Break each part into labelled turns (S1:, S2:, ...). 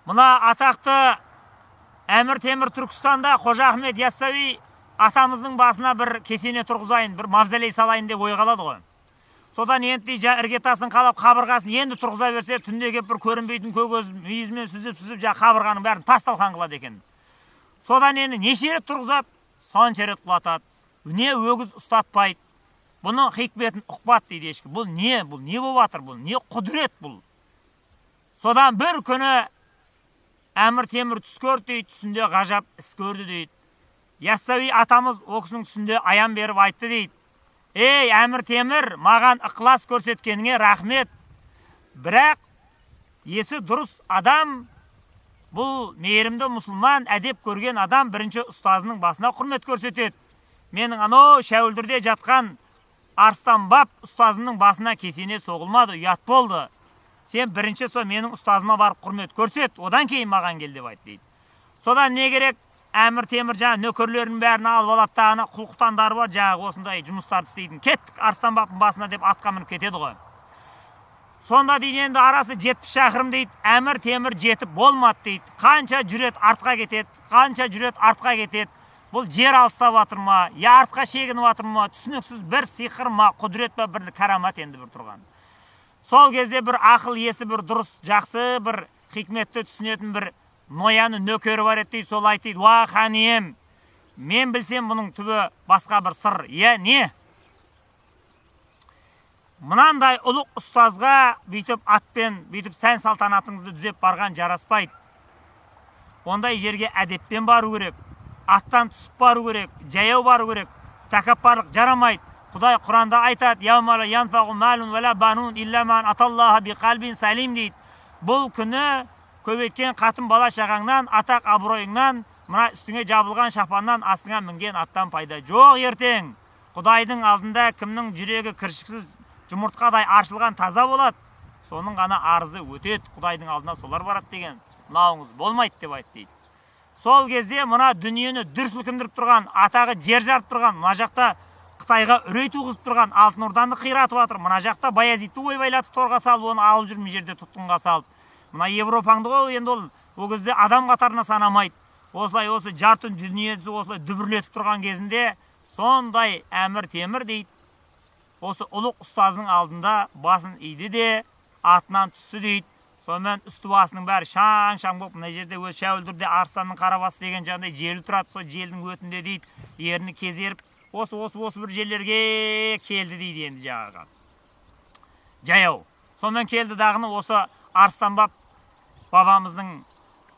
S1: Мына атақты Әмір Темір Түркістанда Қожа Ахмет Яссауи атамыздың басына бір кесене тұрғызайын, бір мавзолей салайын деп ойға алады ғой. Содан енді іргетасын қалап, қабырғасын енді тұрғыза берсе, түнде кеп бір көрінбейтін көгөз мүйізімен сүзіп қабырғаның бәрін тас-талқан қылады екен. Содан енді неше рет тұрғызады, сонша рет құлатады. Не өгіз ұстатпайды. Бұның хикметін ұқпады дейді ешкім. Бұл не болып жатыр, бұл не құдірет бұл. Содан бір күні Әмір Темір түс көрді дейді, түсінде ғажап іс көрді дейді. Яссауи атамыз оқысының түсінде аян беріп айтты дейді. Ей, Әмір Темір, маған ықылас көрсеткеніңе рахмет. Бірақ есі дұрыс адам, бұл мейірімді мұсылман, әдеп көрген адам бірінші ұстазының басына құрмет көрсетеді. Менің анау Шәуілдірде жатқан Арыстанбап ұстазымның басына кесене соғылмады, ұят болды. Сен бірінші со менің ұстазыма барып құрмет көрсет, одан кейін маған кел деп айтты дейді. Содан не керек? Әмір Темір жаңа нөкерлерінің бәрін алып алады да, құл-құтандары бар, жаңағы осындай жұмыстарды істейтін. Кеттік Арыстанбаптың басына деп атқа мініп кетеді ғой. Сонда дейді, енді арасы 70 шақырым дейді, Әмір Темір жетіп болмады дейді. Қанша жүрет артқа кетеді, қанша жүрет артқа кетеді. Бұл жер алыстап жатыр ма, я артқа шегініп жатыр ма, түсініксіз бір сиқыр ма, құдірет па, бір карамат енді бір тұрған. Сол кезде бір ақыл есі бір дұрыс, жақсы, бір хикметті түсінетін бір нояны нөкері бар еді, сол айтты, уа хан ием, мен білсем бұның түбі басқа бір сыр. Е, не? Мынандай ұлық ұстазға бүйтіп атпен, бүйтіп сән салтанатыңызды дүзеп барған жараспайды. Ондай жерге әдеппен бару керек, аттан түсіп бару керек, жаяу бару керек, тәкаппарлық жарамайды. Құдай Құранда айтады, яумала янфағу малун вәлә банун илля ман аталлаха би қалбин салим дейді. Бұл күні көбейткен қатын бала шағаңнан, атақ абыройыңнан, мына үстіңе жабылған шапаннан, астыңа мінген аттан пайда жоқ ертең. Құдайдың алдында кімнің жүрегі кіршіксіз жұмыртқадай аршылған таза болады, соның ғана арызы өтеді, Құдайдың алдына солар барады деген. Мынауыңыз болмайды деп айтты дейді. Сол кезде мына дүниені дүр сілкіндіріп тұрған, атағы жер жарып тұрған, мына жақта Қытайға үрей туғызып тұрған Алтын Орданы қиратып жатыр. Мына жақта Баязитті ойбайлатып торға салып, оны алып жүрмей жерде тұтқынға салып. Мына Европаңды ғой, енді ол кезде адам қатарына санамайды. Осылай осы жарты дүниесі осылай дүбірлетіп тұрған кезінде сондай Әмір Темір дейді, осы ұлық ұстазының алдында басын иді де атынан түсті дейді. Сонымен үсті басының бәрі шаң-шаң болып, мына жерде өз Шәуілдірде Арыстанның қарабасы деген жандай желі тұрады, сол желдің өтінде дейді, еріні кезеріп, осы бір жерлерге келді дейді енді жаңағы. Жаяу. Сонымен келді дағыны осы Арыстанбап бабамыздың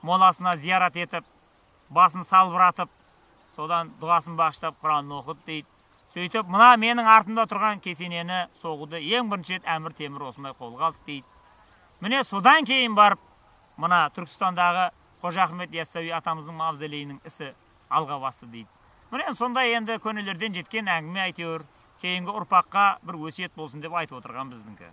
S1: моласына зиярат етіп, басын салбыратып, содан дұғасын бағыштап Құранын оқыды дейді. Сөйтіп, мына менің артымда тұрған кесенені соғуды ең бірінші рет Әмір Темір осындай қолға алды дейді. Міне содан кейін барып, мына Түркістандағы Қожа Ахмет Яссауи атамыздың мавзолейінің ісі алға басты дейді. Міне сондай енді көнелерден жеткен әңгіме әйтеуір, кейінгі ұрпаққа бір өсиет болсын деп айтып отырған біздіңкі.